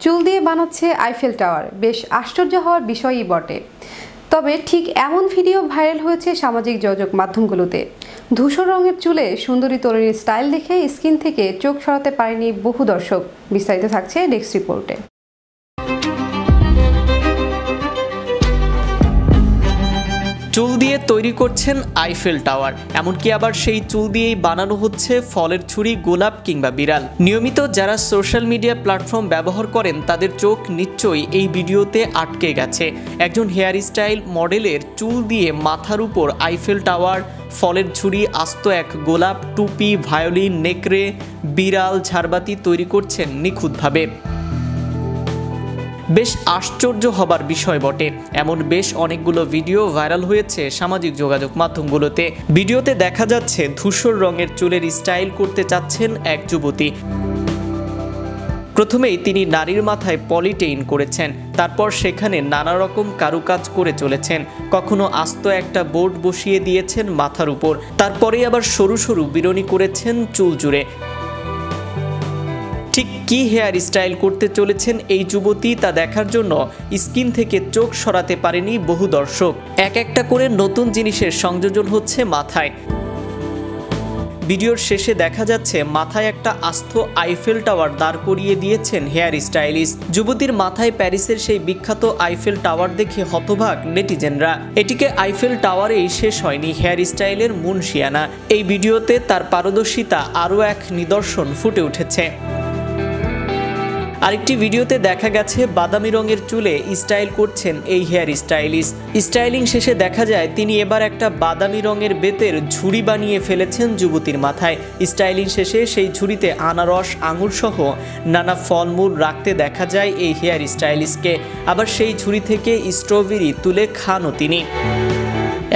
চুল দিয়ে বানাচ্ছে আইফেল টাওয়ার, বেশ আশ্চর্য হওয়ার বিষয়ই বটে। তবে ঠিক এমন ভিডিও ভাইরাল হয়েছে সামাজিক যোগাযোগ মাধ্যমগুলোতে। ধূসর রঙের চুলে সুন্দরী তরুণীর স্টাইল দেখে স্ক্রিন থেকে চোখ সরাতে পারেনি বহু দর্শক। বিস্তারিত থাকছে ডেস্ক রিপোর্টে। চুল দিয়ে তৈরি করছেন আইফেল টাওয়ার, এমনকি আবার সেই চুল দিয়েই বানানো হচ্ছে ফলের ছুরি, গোলাপ কিংবা বিড়াল। নিয়মিত যারা সোশ্যাল মিডিয়া প্ল্যাটফর্ম ব্যবহার করেন তাদের চোখ নিশ্চয়ই এই ভিডিওতে আটকে গেছে। একজন হেয়ার স্টাইল মডেলের চুল দিয়ে মাথার উপর আইফেল টাওয়ার, ফলের ছুরি, আস্ত এক গোলাপ, টুপি, ভায়োলিন, নেকড়ে, বিড়াল, ঝাড়বাতি তৈরি করছেন নিখুঁতভাবে। বেশ আশ্চর্য হবার বিষয় বটে। এমন বেশ অনেকগুলো ভিডিও ভাইরাল হয়েছে সামাজিক যোগাযোগ মাধ্যমগুলোতে। ভিডিওতে দেখা যাচ্ছে ধূসর রঙের চুলের স্টাইল করতে চাচ্ছেন এক যুবতী। প্রথমেই তিনি নারীর মাথায় পলিটেইন করেছেন, তারপর সেখানে নানা রকম কারুকাজ করে চলেছেন। কখনো আস্ত একটা বোর্ড বসিয়ে দিয়েছেন মাথার উপর, তারপরেই আবার সরু সরু বিরনি করেছেন চুল জুড়ে। ঠিক কি হেয়ার স্টাইল করতে চলেছেন এই যুবতী তা দেখার জন্য স্ক্রিন থেকে চোখ সরাতে পারেনি বহু দর্শক। এক একটা করে নতুন জিনিসের সংযোজন হচ্ছে মাথায়। ভিডিওর শেষে দেখা যাচ্ছে মাথায় একটা আস্ত আইফেল টাওয়ার দাঁড় করিয়ে দিয়েছেন হেয়ার স্টাইলিস্ট। যুবতীর মাথায় প্যারিসের সেই বিখ্যাত আইফেল টাওয়ার দেখে হতবাক নেটিজেনরা। এটিকে আইফেল টাওয়ারেই শেষ হয়নি হেয়ার স্টাইলের মুনশিয়ানা। এই ভিডিওতে তার পারদর্শিতা আরও এক নিদর্শন ফুটে উঠেছে। আরেকটি ভিডিওতে দেখা গেছে বাদামি রঙের চুলে স্টাইল করছেন এই হেয়ার স্টাইলিস্ট। স্টাইলিং শেষে দেখা যায় তিনি এবার একটা বাদামি রঙের বেতের ঝুড়ি বানিয়ে ফেলেছেন যুবতীর মাথায়। স্টাইলিং শেষে সেই ঝুড়িতে আনারস, আঙুর সহ নানা ফলমূল রাখতে দেখা যায় এই হেয়ার স্টাইলিস্টকে। আবার সেই ঝুড়ি থেকে স্ট্রবেরি তুলে খানও তিনি।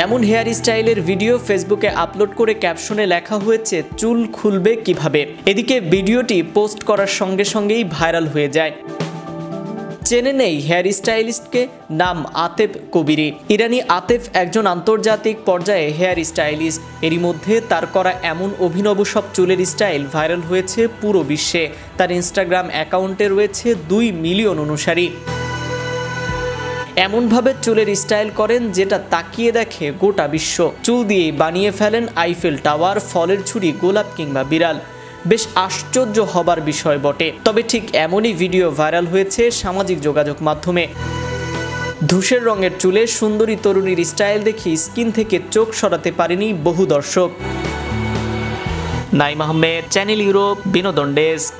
এমন হেয়ার স্টাইলের ভিডিও ফেসবুকে আপলোড করে ক্যাপশনে লেখা হয়েছে, চুল খুলবে কিভাবে। এদিকে ভিডিওটি পোস্ট করার সঙ্গে সঙ্গেই ভাইরাল হয়ে যায়। চেনে নেই হেয়ার স্টাইলিস্টকে, নাম আতেফ কবিরি। ইরানি আতেফ একজন আন্তর্জাতিক পর্যায়ে হেয়ার স্টাইলিস্ট। এরই মধ্যে তার করা এমন অভিনব সব চুলের স্টাইল ভাইরাল হয়েছে পুরো বিশ্বে। তার ইনস্টাগ্রাম অ্যাকাউন্টে রয়েছে 2 মিলিয়ন অনুসারী। এমনভাবে চুলের স্টাইল করেন যেটা তাকিয়ে দেখে গোটা বিশ্ব। চুল দিয়েই বানিয়ে ফেলেন আইফেল টাওয়ার, ফলের ছুরি, গোলাপ কিংবা বিড়াল। বেশ আশ্চর্য হবার বিষয় বটে। তবে ঠিক এমনই ভিডিও ভাইরাল হয়েছে সামাজিক যোগাযোগ মাধ্যমে। ধূসর রঙের চুলে সুন্দরী তরুণীর স্টাইল দেখে স্ক্রিন থেকে চোখ সরাতে পারেনি বহু দর্শক। নাইম আহমেদ, চ্যানেল ইউরোপ, বিনোদন ডেস্ক।